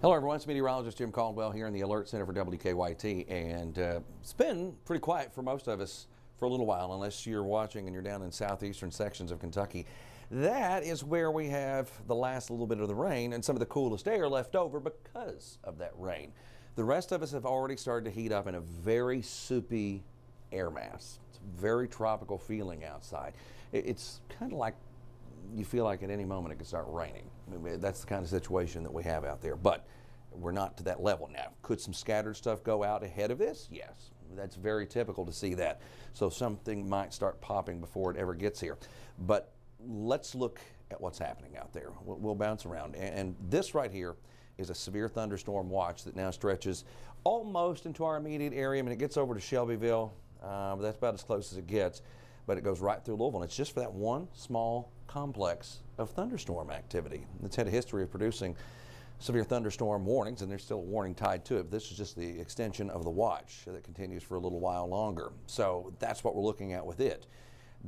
Hello everyone, it's Meteorologist Jim Caldwell here in the Alert Center for WKYT, and it's been pretty quiet for most of us for a little while, unless you're watching and you're down in southeastern sections of Kentucky. That is where we have the last little bit of the rain and some of the coolest air left over because of that rain. The rest of us have already started to heat up in a very soupy air mass. It's a very tropical feeling outside. It's kind of like you feel like at any moment it could start raining. I mean, that's the kind of situation that we have out there, but we're not to that level now. Could some scattered stuff go out ahead of this? Yes, that's very typical to see that. So something might start popping before it ever gets here. But let's look at what's happening out there. We'll bounce around. And this right here is a severe thunderstorm watch that now stretches almost into our immediate area. I mean, it gets over to Shelbyville, but that's about as close as it gets. But it goes right through Louisville. And it's just for that one small complex of thunderstorm activity. It's had a history of producing severe thunderstorm warnings, and there's still a warning tied to it. But this is just the extension of the watch that continues for a little while longer. So that's what we're looking at with it.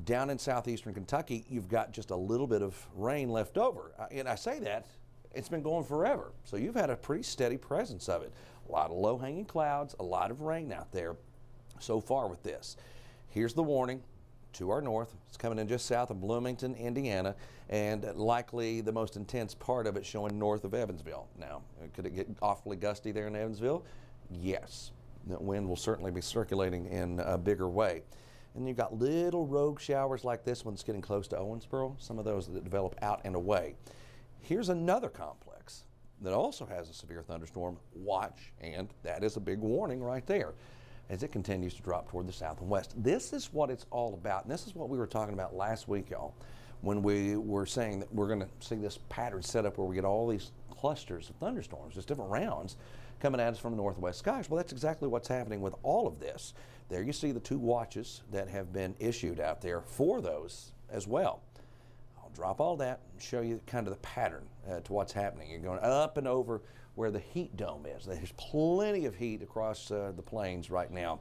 Down in southeastern Kentucky, you've got just a little bit of rain left over. And I say that, it's been going forever. So you've had a pretty steady presence of it. A lot of low-hanging clouds, a lot of rain out there so far with this. Here's the warning. To our north, it's coming in just south of Bloomington, Indiana, and likely the most intense part of it showing north of Evansville. Now, could it get awfully gusty there in Evansville? Yes. The wind will certainly be circulating in a bigger way. And you've got little rogue showers like this one that's getting close to Owensboro, some of those that develop out and away. Here's another complex that also has a severe thunderstorm watch, and that is a big warning right there as it continues to drop toward the south and west. This is what it's all about, and this is what we were talking about last week, y'all, when we were saying that we're going to see this pattern set up where we get all these clusters of thunderstorms, just different rounds coming at us from the northwest skies. Well, that's exactly what's happening with all of this. There you see the two watches that have been issued out there for those as well. I'll drop all that and show you kind of the pattern to what's happening. You're going up and over where the heat dome is. There's plenty of heat across the plains right now,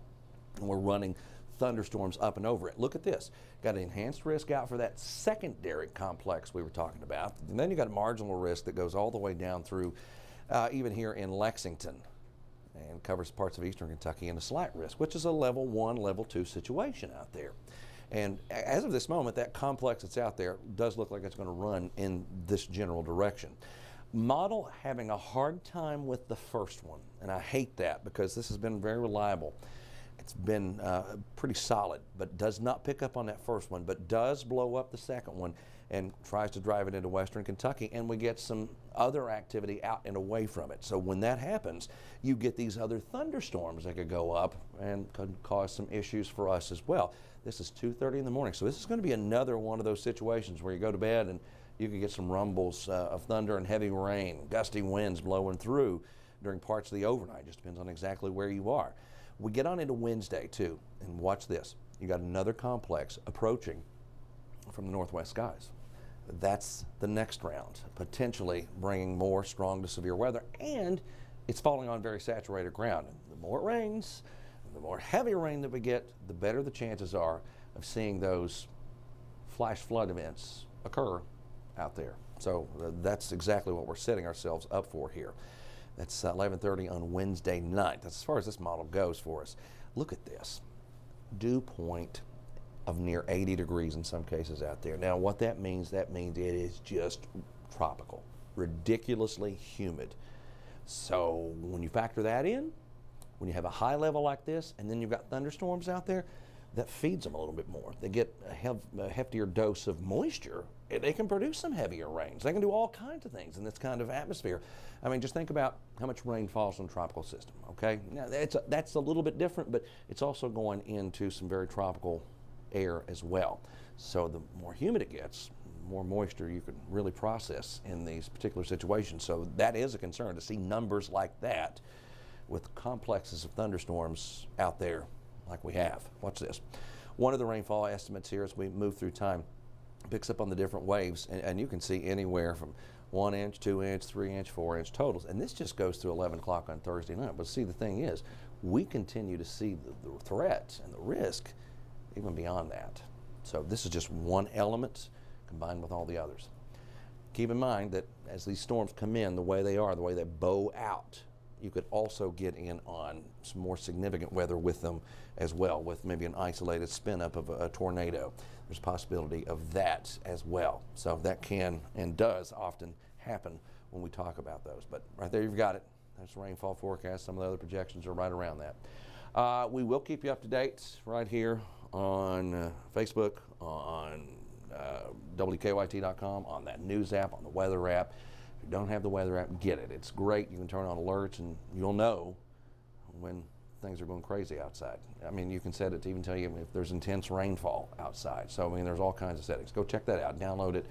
and we're running thunderstorms up and over it. Look at this. Got an enhanced risk out for that secondary complex we were talking about. And then you got a marginal risk that goes all the way down through even here in Lexington and covers parts of eastern Kentucky, and a slight risk, which is a level 1, level 2 situation out there. And as of this moment, that complex that's out there does look like it's going to run in this general direction. Model having a hard time with the first one, and I hate that because this has been very reliable. It's been pretty solid, but does not pick up on that first one, but does blow up the second one and tries to drive it into western Kentucky, and we get some other activity out and away from it. So when that happens, you get these other thunderstorms that could go up and could cause some issues for us as well. This is 2:30 in the morning, so this is going to be another one of those situations where you go to bed and you can get some rumbles of thunder and heavy rain, gusty winds blowing through during parts of the overnight. Just depends on exactly where you are. We get on into Wednesday too, and watch this. You got another complex approaching from the northwest skies. That's the next round, potentially bringing more strong to severe weather, and it's falling on very saturated ground. And the more it rains, the more heavy rain that we get, the better the chances are of seeing those flash flood events occur out there. So that's exactly what we're setting ourselves up for here. That's 11:30 on Wednesday night. That's as far as this model goes for us. Look at this. Dew point of near 80 degrees in some cases out there. Now what that means it is just tropical, ridiculously humid. So when you factor that in, when you have a high level like this and then you've got thunderstorms out there, that feeds them a little bit more. They get a heftier dose of moisture. They can produce some heavier rains. They can do all kinds of things in this kind of atmosphere. I mean, just think about how much rain falls on a tropical system, okay? Now, that's a little bit different, but it's also going into some very tropical air as well. So the more humid it gets, the more moisture you can really process in these particular situations. So that is a concern to see numbers like that with complexes of thunderstorms out there like we have. Watch this. One of the rainfall estimates here as we move through time picks up on the different waves, and you can see anywhere from 1 inch, 2 inch, 3 inch, 4 inch totals. And this just goes through 11 o'clock on Thursday night. But see, the thing is, we continue to see the threat and the risk even beyond that. So this is just one element combined with all the others. Keep in mind that as these storms come in the way they are, the way they bow out, you could also get in on some more significant weather with them as well, with maybe an isolated spin up of a tornado. There's a possibility of that as well. So that can and does often happen when we talk about those. But right there you've got it. That's the rainfall forecast. Some of the other projections are right around that. We will keep you up to date right here on Facebook, on WKYT.com, on that news app, on the weather app. If you don't have the weather app, get it. It's great. You can turn on alerts and you'll know when things are going crazy outside. I mean, you can set it to even tell you if there's intense rainfall outside. So, I mean, there's all kinds of settings. Go check that out. Download it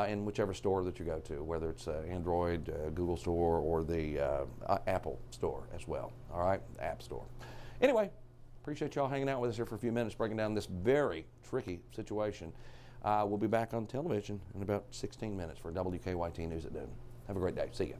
in whichever store that you go to, whether it's Android, Google Store, or the Apple Store as well. All right, App Store. Anyway, appreciate y'all hanging out with us here for a few minutes, breaking down this very tricky situation. We'll be back on television in about 16 minutes for WKYT News at noon. Have a great day. See ya.